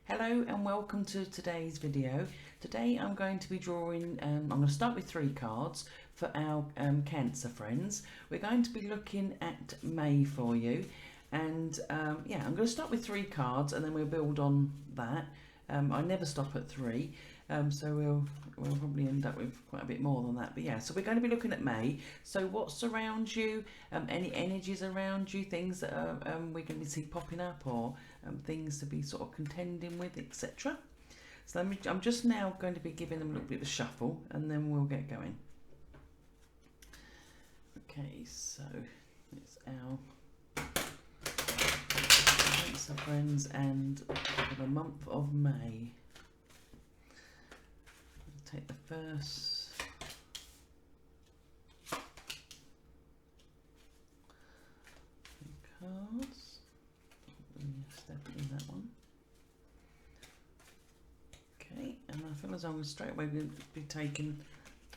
Hello and welcome to today's video. Today I'm going to be drawing, I'm going to start with 3 cards for our Cancer friends. We're going to be looking at May for you, and yeah, I'm going to start with 3 cards and then we'll build on that. I never stop at 3, so we'll probably end up with quite a bit more than that. But yeah, so we're going to be looking at May. So what surrounds you, any energies around you, things that are, we're going to see popping up, or things to be sort of contending with, etc. So I'm just now going to be giving them a little bit of a shuffle and then we'll get going. Okay, so it's our Cancer friends and for the month of May. I'll take the first cards. Step in that one. Okay, and I feel as though I'm straight away going to be taking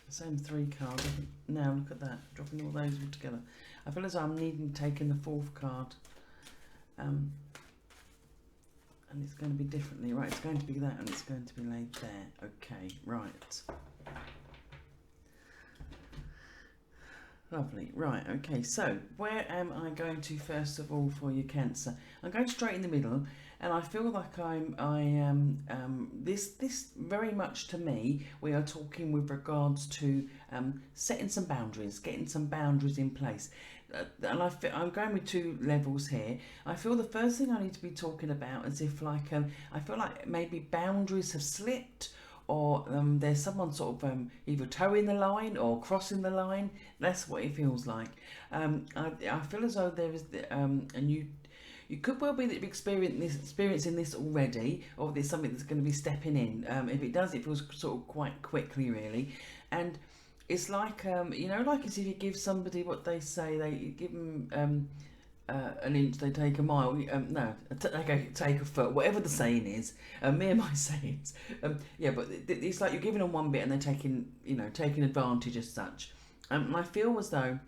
the same 3 cards. Now look at that, dropping all those all together. I feel as though I'm needing to take in the 4th card. And it's going to be differently, right? It's going to be that and it's going to be laid there. Okay, right. Lovely. Right, okay, so where am I going to first of all for your Cancer? I'm going straight in the middle, and I feel like this very much to me, we are talking with regards to setting some boundaries, getting some boundaries in place. And I'm going with 2 levels here. I feel the first thing I need to be talking about is if I feel like maybe boundaries have slipped, or there's someone sort of either towing the line or crossing the line. That's what it feels like. I feel as though there is, and you could well be that you're experiencing this already, or there's something that's going to be stepping in. If it does, it feels sort of quite quickly, really. And it's like, like as if you give somebody what they say, you give them an inch, they take a mile. No, they take a foot. Whatever the saying is, me and my sayings. Yeah, but it's like you're giving them one bit and they're taking advantage as such. And I feel as though,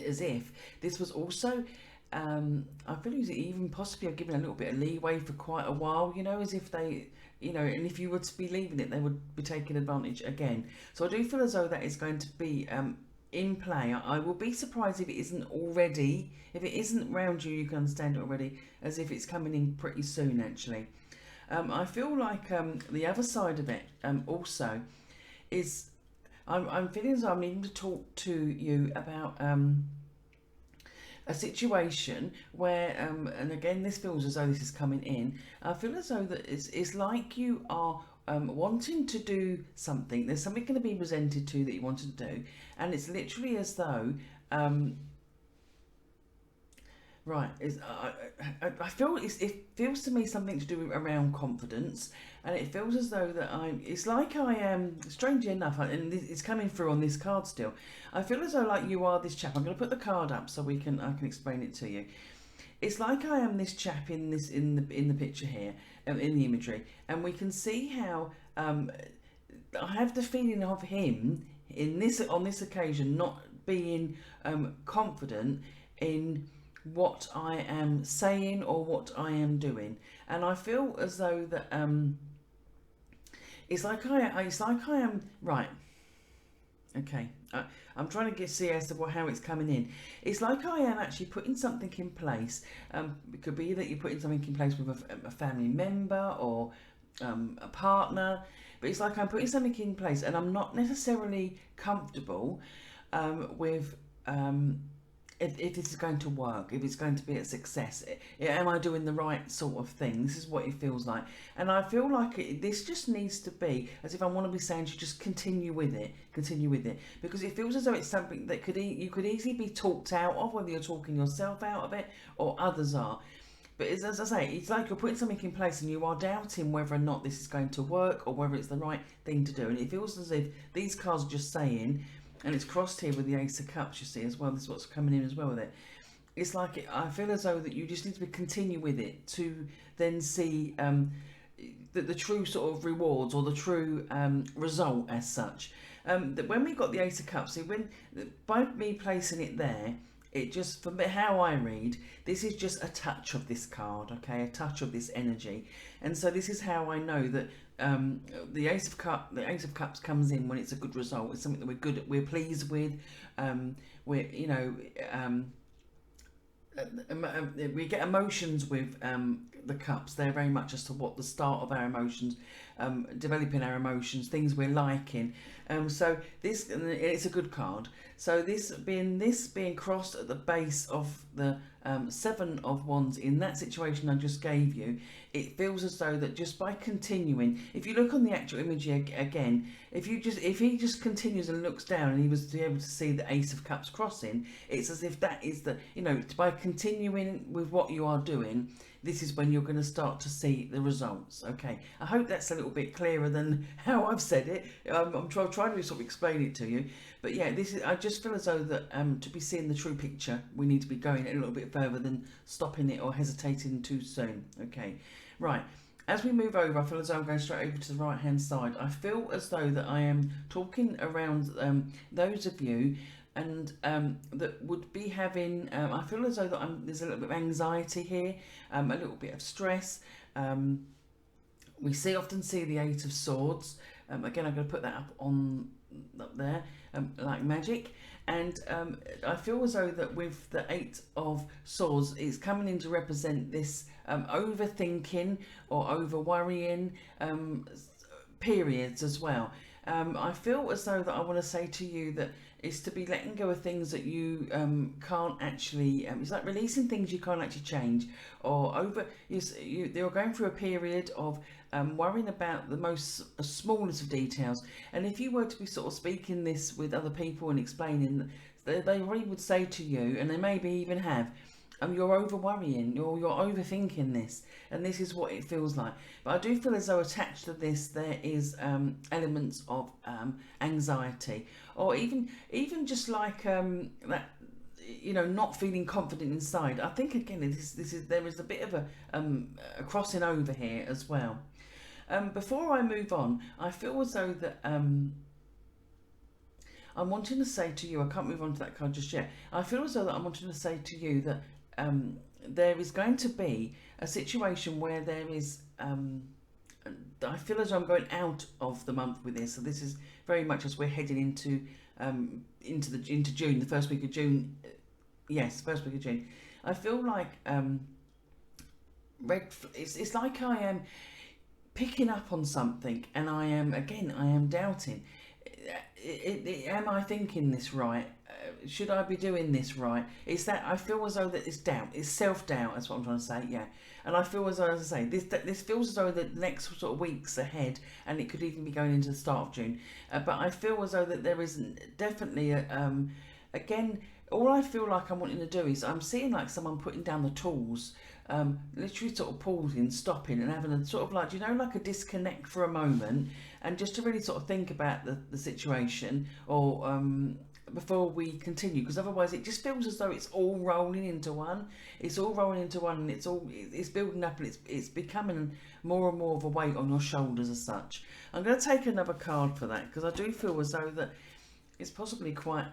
as if this was also, I feel as even possibly giving a little bit of leeway for quite a while. As if they, and if you were to be leaving it, they would be taking advantage again. So I do feel as though that is going to be in play. I will be surprised if it isn't already. If it isn't round you, you can understand it already, as if it's coming in pretty soon, actually. I feel like the other side of it also is I'm feeling as though I'm needing to talk to you about a situation where, and again, this feels as though this is coming in. I feel as though that it's like you are wanting to do something. There's something going to be presented to you that you want to do, and it's literally as though, right? I feel it feels to me something to do around confidence, and it feels as though that it's like I am. Strangely enough, and it's coming through on this card still. I feel as though like you are this chap. I'm going to put the card up so I can explain it to you. It's like I am this chap in the picture here, in the imagery, and we can see how I have the feeling of him on this occasion not being confident in what I am saying or what I am doing, and I feel as though that it's like I am right. Okay, I'm trying to see as to how it's coming in. It's like I am actually putting something in place. It could be that you're putting something in place with a family member or a partner, but it's like I'm putting something in place and I'm not necessarily comfortable with if this is going to work, if it's going to be a success. Am I doing the right sort of thing? This is what it feels like. And I feel like this just needs to be, as if I want to be saying to just continue with it, because it feels as though it's something that you could easily be talked out of, whether you're talking yourself out of it or others are. But as I say, it's like you're putting something in place and you are doubting whether or not this is going to work or whether it's the right thing to do. And it feels as if these cards are just saying, and it's crossed here with the Ace of Cups, you see, as well. This is what's coming in as well with it. It's like I feel as though that you just need to continue with it to then see the true sort of rewards or the true result as such. That when we got the Ace of Cups, see, by me placing it there, it just, for me, how I read, this is just a touch of this card, okay, a touch of this energy. And so this is how I know that the Ace of Cups comes in when it's a good result. It's something that we're pleased with. We're, you know, we get emotions with the cups. They're very much as to what the start of our emotions, developing our emotions, things we're liking. So this, it's a good card. So this being crossed at the base of the Seven of Wands in that situation I just gave you, it feels as though that just by continuing, if you look on the actual image again, if he just continues and looks down and he was able to see the Ace of Cups crossing, it's as if that is the, you know, by continuing with what you are doing, this is when you're going to start to see the results. Okay, I hope that's a little bit clearer than how I've said it. I'm trying to sort of explain it to you, but yeah, this is, I just feel as though that to be seeing the true picture, we need to be going a little bit further than stopping it or hesitating too soon. Okay, right. As we move over, I feel as though I'm going straight over to the right hand side. I feel as though that I am talking around those of you and that would be having, I feel as though that there's a little bit of anxiety here, a little bit of stress. We often see the Eight of Swords. Again, I'm going to put that up there, like magic. And I feel as though that with the Eight of Swords, it's coming in to represent this overthinking or over worrying periods as well. I feel as though that I want to say to you that it's to be letting go of things that you can't actually, it's like releasing things you can't actually change, or you're going through a period of worrying about the most smallest of details. And if you were to be sort of speaking this with other people and explaining, they really would say to you, and they maybe even have, you're over worrying, you're overthinking this, and this is what it feels like. But I do feel as though attached to this there is elements of anxiety, or even just like that, you know, not feeling confident inside. I think again there is a bit of a crossing over here as well. Before I move on, I feel as though that I'm wanting to say to you, I can't move on to that card just yet. I feel as though that I'm wanting to say to you that there is going to be a situation where there is, I feel as though I'm going out of the month with this. So this is very much as we're heading into June, the first week of June. Yes, first week of June. I feel like it's like I am picking up on something, and I am doubting. Am I thinking this right? Should I be doing this right? It's that I feel as though that it's doubt, it's self-doubt. That's what I'm trying to say. Yeah, and I feel as though, as I say, this feels as though the next sort of weeks ahead, and it could even be going into the start of June. But I feel as though that there is definitely again. All I feel like I'm wanting to do is I'm seeing like someone putting down the tools, literally sort of pausing, stopping, and having a sort of like, you know, like a disconnect for a moment, and just to really sort of think about the situation, or before we continue, because otherwise it just feels as though it's all rolling into one. It's all rolling into one, and it's building up, and it's becoming more and more of a weight on your shoulders as such. I'm going to take another card for that, because I do feel as though that it's possibly quite.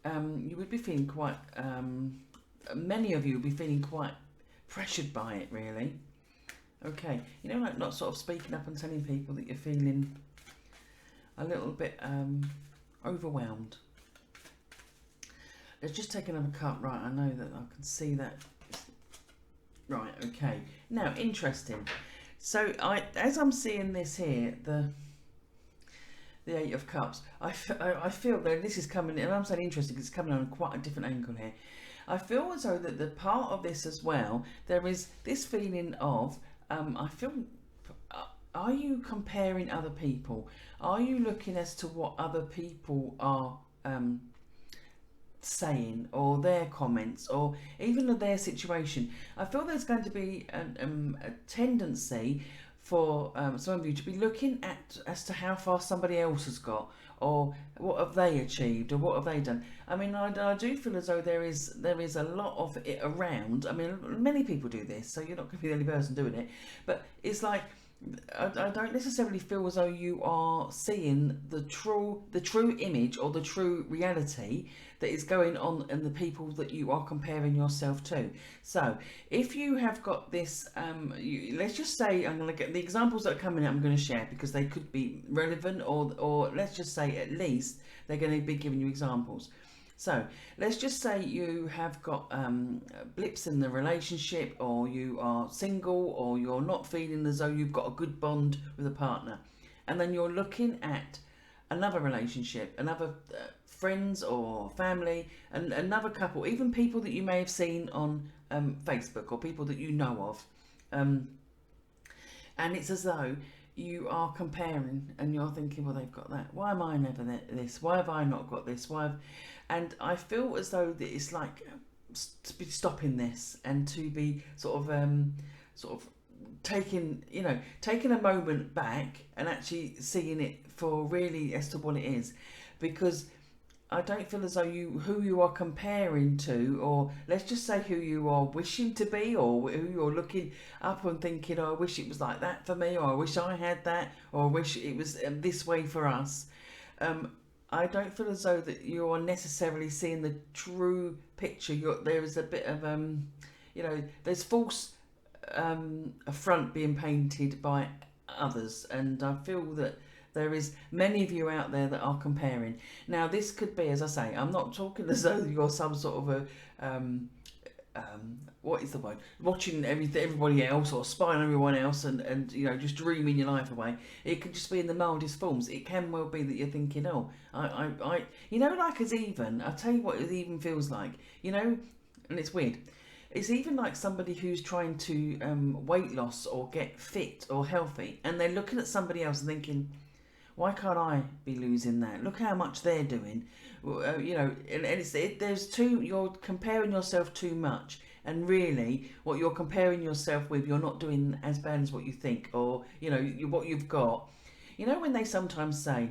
You would be feeling quite. Many of you would be feeling quite pressured by it, really. Okay, you know, like not sort of speaking up and telling people that you're feeling a little bit overwhelmed. Let's just take another card. Right, I know that I can see that. Right, okay. Now, interesting. So, as I'm seeing this here, the Eight of Cups, I feel that this is coming, and I'm saying interesting because it's coming on quite a different angle here. I feel as though that the part of this as well, there is this feeling of, I feel, are you comparing other people? Are you looking as to what other people are saying, or their comments, or even their situation? I feel there's going to be a tendency for some of you to be looking at as to how far somebody else has got, or what have they achieved, or what have they done. I mean, I do feel as though there is a lot of it around. I mean, many people do this, so you're not going to be the only person doing it. But it's like, I don't necessarily feel as though you are seeing the true image or the true reality that is going on and the people that you are comparing yourself to. So if you have got this, let's just say, I'm going to get the examples that are coming out, I'm going to share because they could be relevant, or let's just say at least they're going to be giving you examples. So let's just say you have got blips in the relationship, or you are single, or you're not feeling as though you've got a good bond with a partner, and then you're looking at another relationship, another friends or family, and another couple, even people that you may have seen on Facebook or people that you know of, and it's as though you are comparing and you're thinking, well, they've got that, why am I never this, why have I not got this, and I feel as though that it's like to be stopping this and to be sort of taking a moment back and actually seeing it for really as to what it is, because I don't feel as though who you are comparing to, or let's just say who you are wishing to be, or who you're looking up and thinking, oh, I wish it was like that for me, or I wish I had that, or I wish it was this way for us. I don't feel as though that you are necessarily seeing the true picture. There is a bit of there's false affront being painted by others, and I feel that there is many of you out there that are comparing. Now, this could be, as I say, I'm not talking as though you're some sort of a what is the word? Watching everybody else or spying on everyone else and just dreaming your life away. It could just be in the mildest forms. It can well be that you're thinking, oh, I like as even, I'll tell you what it even feels like, and it's weird. It's even like somebody who's trying to weight loss or get fit or healthy, and they're looking at somebody else and thinking, why can't I be losing that? Look how much they're doing. You're comparing yourself too much, and really what you're comparing yourself with, you're not doing as bad as what you think, or what you've got. When they sometimes say,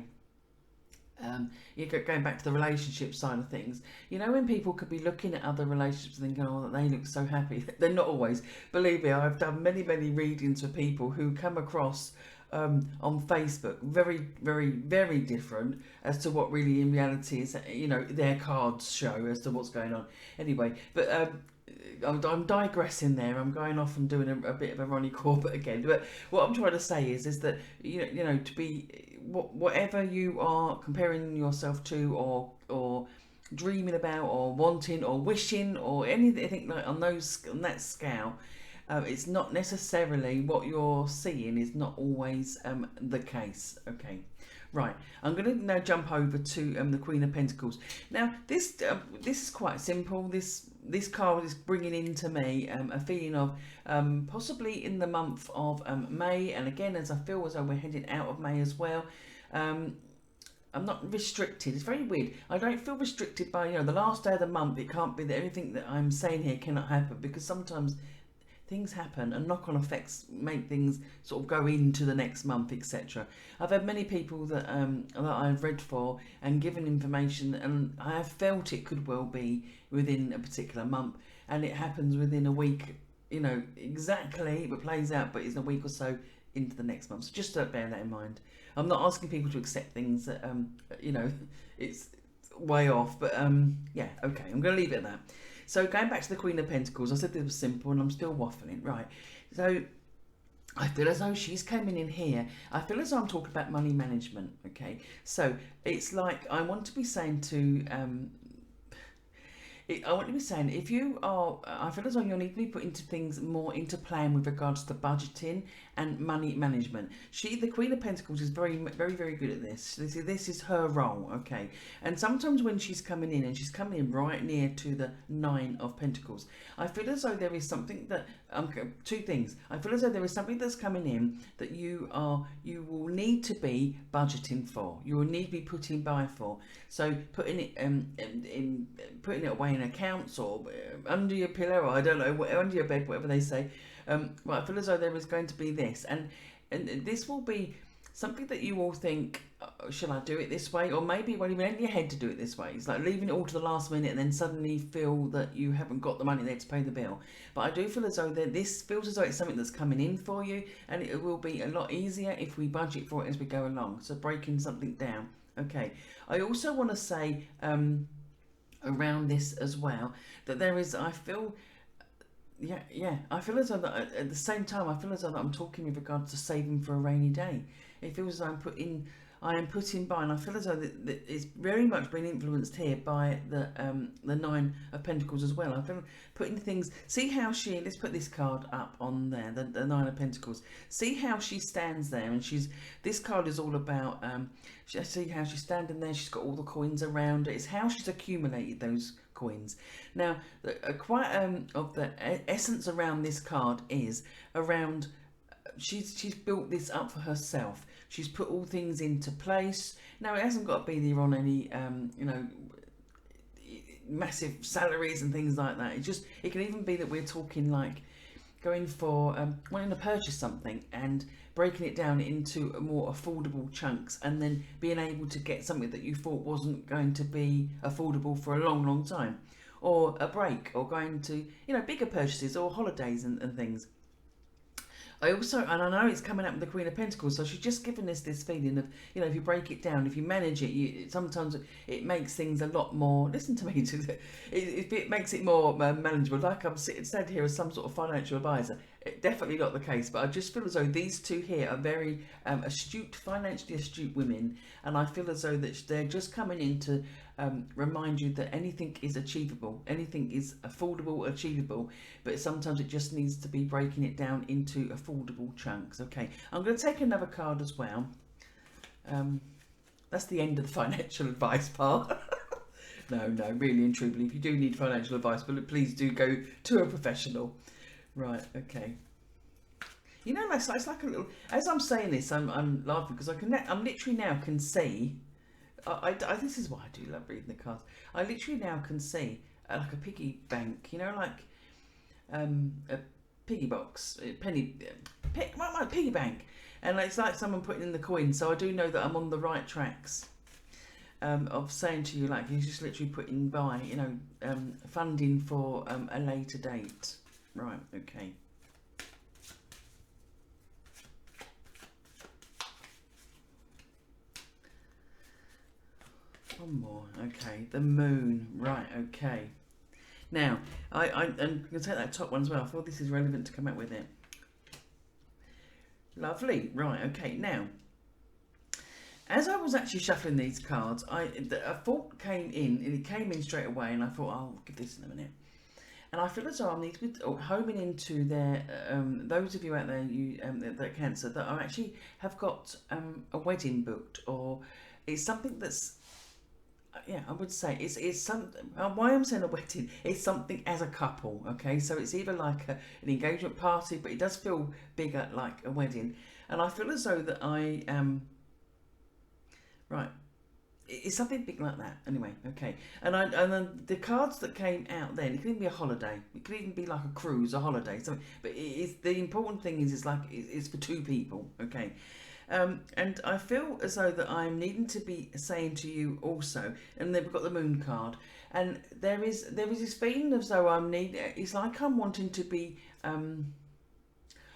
going back to the relationship side of things, when people could be looking at other relationships and thinking, oh, they look so happy. They're not always. Believe me, I've done many readings for people who come across on Facebook very, very, very different as to what really in reality is, their cards show as to what's going on. Anyway, but I'm digressing there. I'm going off and doing a bit of a Ronnie Corbett again. But what I'm trying to say is that to be whatever you are comparing yourself to, or dreaming about, or wanting, or wishing, or anything like on that scale. It's not necessarily what you're seeing is not always the case. Okay, right. I'm going to now jump over to the Queen of Pentacles. Now, this is quite simple. This card is bringing into me a feeling of possibly in the month of May, and again, as I feel as though we're heading out of May as well. I'm not restricted. It's very weird. I don't feel restricted by the last day of the month. It can't be that everything that I'm saying here cannot happen, because sometimes things happen and knock-on effects make things sort of go into the next month, etc. I've had many people that I've read for and given information, and I have felt it could well be within a particular month, and it happens within a week, exactly, it plays out, but it's a week or so into the next month. So just bear that in mind. I'm not asking people to accept things that, it's way off, but yeah, okay, I'm going to leave it at that. So going back to the Queen of Pentacles, I said this was simple and I'm still waffling. Right, so I feel as though she's coming in here. I feel as though I'm talking about money management, okay? So it's like I want to be saying to... if you are, I feel as though you'll need to be putting things more into plan with regards to budgeting and money management. The Queen of Pentacles is very, very, very good at this. This is her role, okay? And sometimes when she's coming in, and she's coming in right near to the Nine of Pentacles, I feel as though there is something that, two things. I feel as though there is something that's coming in that you will need to be budgeting for. You will need to be putting by for. So putting it putting it away in accounts, or under your pillow, or I don't know, under your bed, whatever they say. Well, I feel as though there is going to be this, and this will be something that you all think, shall I do it this way? Or maybe it won't even enter your head to do it this way. It's like leaving it all to the last minute and then suddenly feel that you haven't got the money there to pay the bill. But I do feel as though this feels as though it's something that's coming in for you, and it will be a lot easier if we budget for it as we go along. So breaking something down. Okay. I also want to say, around this as well, that there is, I feel, I feel as though that at the same time, I feel as though that I'm talking with regards to saving for a rainy day. It feels as though I am putting by, and I feel as though that it's very much been influenced here by the Nine of Pentacles as well. I feel putting things. See how let's put this card up on there, the Nine of Pentacles. See how she stands there, and this card is all about. See how she's standing there. She's got all the coins around her. It's how she's accumulated those coins. Now, quite of the essence around this card is around. She's built this up for herself. She's put all things into place. Now, it hasn't got to be there on any, massive salaries and things like that. It can even be that we're talking like going for wanting to purchase something and breaking it down into more affordable chunks, and then being able to get something that you thought wasn't going to be affordable for a long, long time, or a break, or going to bigger purchases or holidays and things. I know it's coming up with the Queen of Pentacles, so she's just given us this feeling of, if you break it down, if you manage it, sometimes it makes things a lot more, listen to me, it makes it more manageable. Like I'm said here as some sort of financial advisor, definitely not the case, but I just feel as though these two here are very financially astute women, and I feel as though that they're just coming in to remind you that anything is achievable, anything is affordable, achievable, but sometimes it just needs to be breaking it down into affordable chunks. Okay, I'm going to take another card as well. That's the end of the financial advice part. No, really and truly, if you do need financial advice, but please do go to a professional. Right, okay. It's like a little. As I'm saying this, I'm laughing because I'm literally now can see. This is why I do love reading the cards. I literally now can see like a piggy bank, like a piggy box, piggy bank, and it's like someone putting in the coins. So I do know that I'm on the right tracks of saying to you, like, you're just literally putting by, funding for a later date. Right, okay. One more, okay. The moon, right, okay. Now, I'm going to take that top one as well. I thought this is relevant to come out with it. Lovely, right, okay. Now, as I was actually shuffling these cards, a thought came in, and it came in straight away, and I thought, I'll give this in a minute. And I feel as though I need to be homing into their, those of you out there, that are Cancer, that have got a wedding booked, or it's something that's, I would say it's something. Why I'm saying a wedding, it's something as a couple. Okay, so it's either like an engagement party, but it does feel bigger like a wedding. And I feel as though that I am right. It's something big like that. Anyway, okay. And then the cards that came out then, it could even be a holiday. It could even be like a cruise, a holiday. Something. But the important thing is, it's for two people. Okay. And I feel as though that I'm needing to be saying to you also, and then we've got the moon card, and there is this feeling as though it's like I'm wanting to be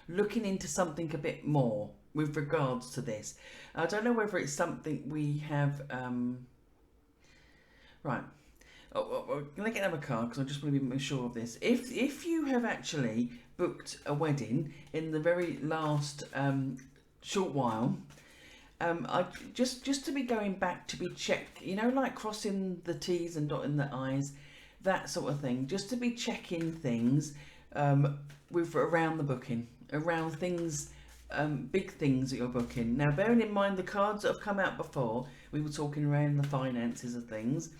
looking into something a bit more with regards to this. I don't know whether it's something we have, right. I'm going to get another card because I just want to be sure of this. If you have actually booked a wedding in the very last short while, I just to be going back to be checked, like crossing the T's and dotting the I's, that sort of thing, just to be checking things with around the booking, around things, big things that you're booking. Now, bearing in mind the cards that have come out before, we were talking around the finances of things,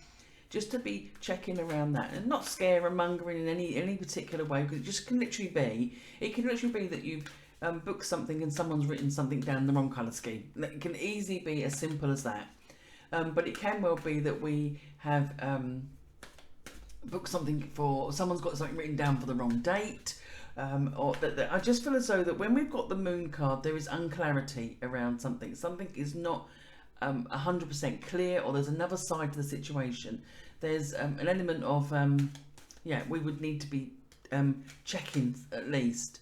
just to be checking around that and not scaremongering in any particular way, because it can literally be that you've booked something and someone's written something down the wrong colour scheme. It can easily be as simple as that. But it can well be that we have booked something for, someone's got something written down for the wrong date. Or that I just feel as though that when we've got the moon card, there is unclarity around something. Something is not 100% clear, or there's another side to the situation. There's an element of, we would need to be checking at least.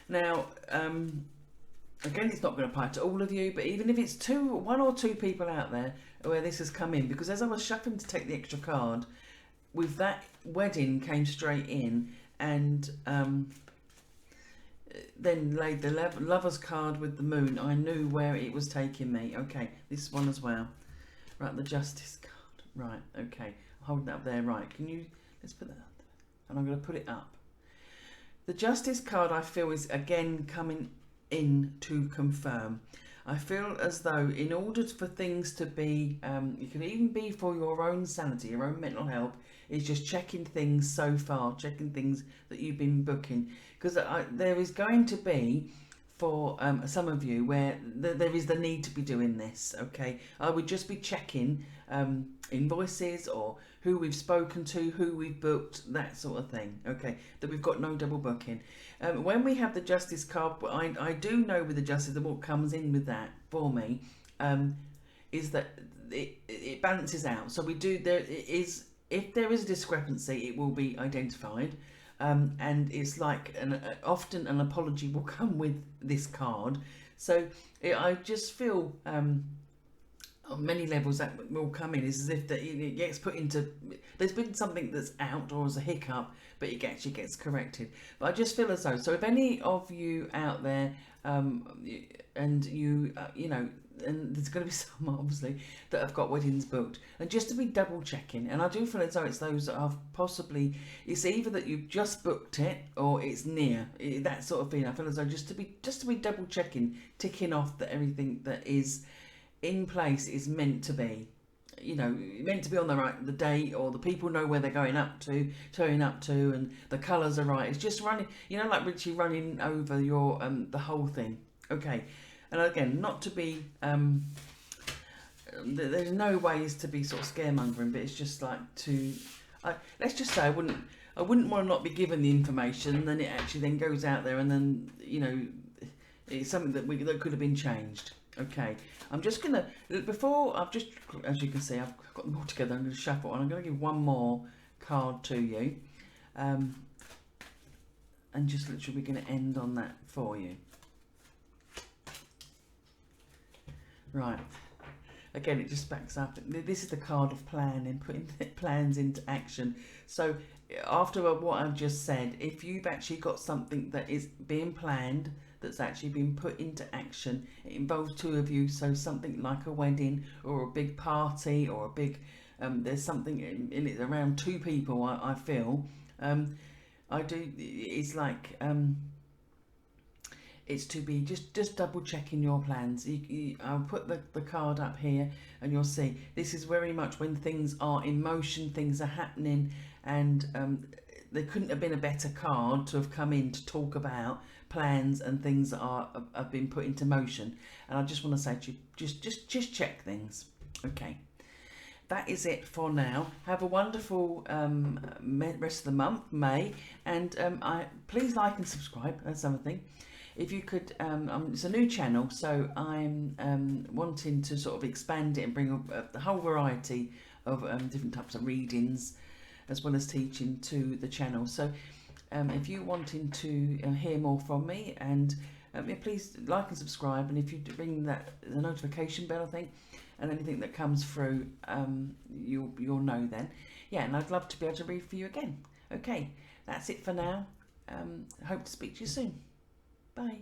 Now, again, it's not going to apply to all of you, but even if it's one or two people out there where this has come in, because as I was shuffling to take the extra card, with that, wedding came straight in, and then laid the lover's card with the moon. I knew where it was taking me. Okay, this one as well. Right, the justice card. Right, okay. Hold that up there. Right, can you, let's put that up. And I'm going to put it up. The justice card, I feel, is again coming in to confirm. I feel as though in order for things to be, it can even be for your own sanity, your own mental health, is just checking things so far, checking things that you've been booking. Because there is going to be, for some of you, where there is the need to be doing this, okay? I would just be checking invoices, or who we've spoken to, who we've booked, that sort of thing, okay? That we've got no double booking. When we have the justice card, I do know with the justice that what comes in with that for me is that it balances out. So we do, if there is a discrepancy, it will be identified. And it's like often an apology will come with this card. So I just feel on many levels that will come in is as if that it gets put into, there's been something that's out or as a hiccup, but it actually gets corrected. But I just feel as though, so if any of you out there and you you know, and there's going to be some obviously that have got weddings booked, and just to be double checking, and I do feel as though it's those that have possibly, it's either that you've just booked it or it's near that sort of thing. I feel as though just to be double checking, ticking off that everything that is in place is meant to be, you know, meant to be on the date, or the people know where they're going up to, turning up to, and the colours are right. It's just running, you know, like Richie running over your the whole thing. Okay. And again, not to be, there's no ways to be sort of scaremongering, but it's just like to, let's just say I wouldn't want to not be given the information, and then it actually then goes out there, and then, you know, it's something that could have been changed. Okay, I'm just gonna, before I've just, as you can see, I've got them all together. I'm going to shuffle, and I'm going to give one more card to you, and just literally we're going to end on that for you. Right, again, it just backs up. This is the card of planning, putting plans into action. So after what I've just said, if you've actually got something that is being planned, that's actually been put into action, it involves two of you, so something like a wedding or a big party, or a big, there's something in it around two people, I feel. I do, it's like, it's to be just double checking your plans. I'll put the card up here, and you'll see this is very much when things are in motion, things are happening, and there couldn't have been a better card to have come in to talk about plans and things that have been put into motion. And I just want to say to you, just check things. Okay, that is it for now. Have a wonderful rest of the month, May, and please like and subscribe. That's something. If you could, it's a new channel, so I'm wanting to sort of expand it and bring up the whole variety of different types of readings, as well as teaching to the channel. So if you're wanting to hear more from me, and please like and subscribe, and if you ring the notification bell, I think, and anything that comes through, you'll know then. Yeah, and I'd love to be able to read for you again. Okay, that's it for now. Hope to speak to you soon. Bye.